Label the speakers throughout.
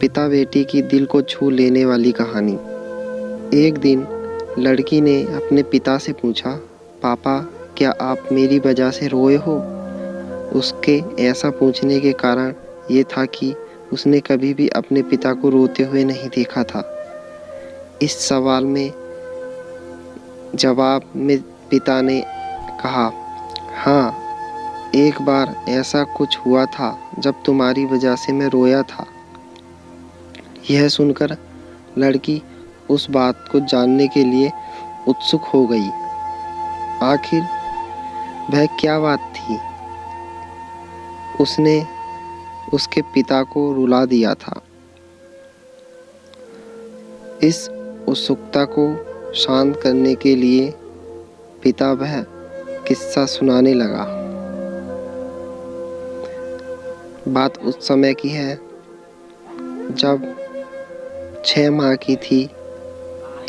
Speaker 1: पिता बेटी की दिल को छू लेने वाली कहानी। एक दिन लड़की ने अपने पिता से पूछा, पापा क्या आप मेरी वजह से रोए हो? उसके ऐसा पूछने के कारण ये था कि उसने कभी भी अपने पिता को रोते हुए नहीं देखा था। इस सवाल में जवाब में पिता ने कहा, हाँ, एक बार ऐसा कुछ हुआ था जब तुम्हारी वजह से मैं रोया था। यह सुनकर लड़की उस बात को जानने के लिए उत्सुक हो गई। आखिर वह क्या बात थी? उसने उसके पिता को रुला दिया था। इस उत्सुकता को शांत करने के लिए पिता वह किस्सा सुनाने लगा। बात उस समय की है जब 6 माह की थी।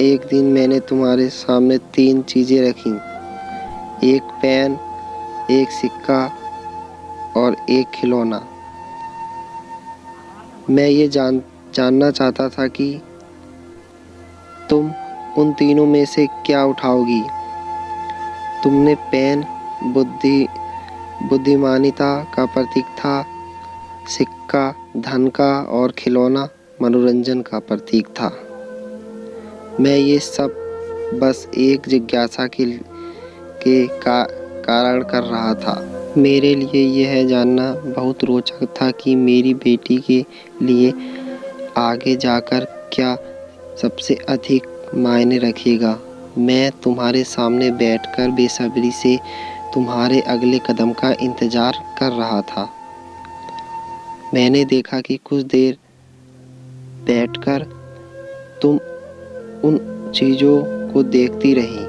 Speaker 1: एक दिन मैंने तुम्हारे सामने 3 चीज़ें रखी, एक पेन, एक सिक्का और एक खिलौना। मैं ये जानना चाहता था कि तुम उन तीनों में से क्या उठाओगी। तुमने पेन बुद्धिमानिता का प्रतीक था, सिक्का धन का और खिलौना मनोरंजन का प्रतीक था। मैं ये सब बस एक जिज्ञासा के कारण कर रहा था। मेरे लिए यह जानना बहुत रोचक था कि मेरी बेटी के लिए आगे जाकर क्या सबसे अधिक मायने रखेगा। मैं तुम्हारे सामने बैठकर बेसब्री से तुम्हारे अगले कदम का इंतज़ार कर रहा था। मैंने देखा कि कुछ देर बैठकर तुम उन चीज़ों को देखती रही,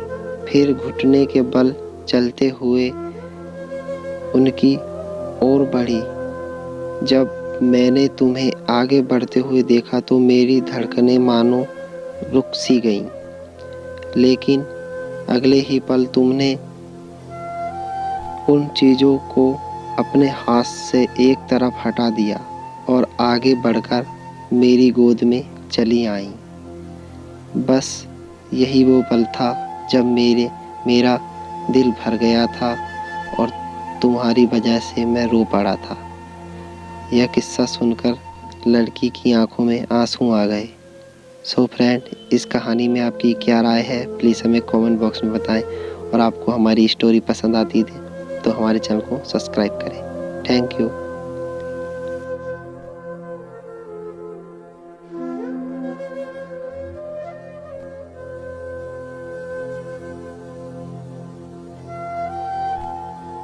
Speaker 1: फिर घुटने के बल चलते हुए उनकी ओर बढ़ी। जब मैंने तुम्हें आगे बढ़ते हुए देखा तो मेरी धड़कनें मानो रुक सी गईं। लेकिन अगले ही पल तुमने उन चीज़ों को अपने हाथ से एक तरफ हटा दिया और आगे बढ़कर मेरी गोद में चली आईं। बस यही वो पल था जब मेरा दिल भर गया था और तुम्हारी वजह से मैं रो पड़ा था। यह किस्सा सुनकर लड़की की आंखों में आंसू आ गए। सो फ्रेंड, इस कहानी में आपकी क्या राय है, प्लीज़ हमें कमेंट बॉक्स में बताएं। और आपको हमारी स्टोरी पसंद आती है तो हमारे चैनल को सब्सक्राइब करें। Thank you.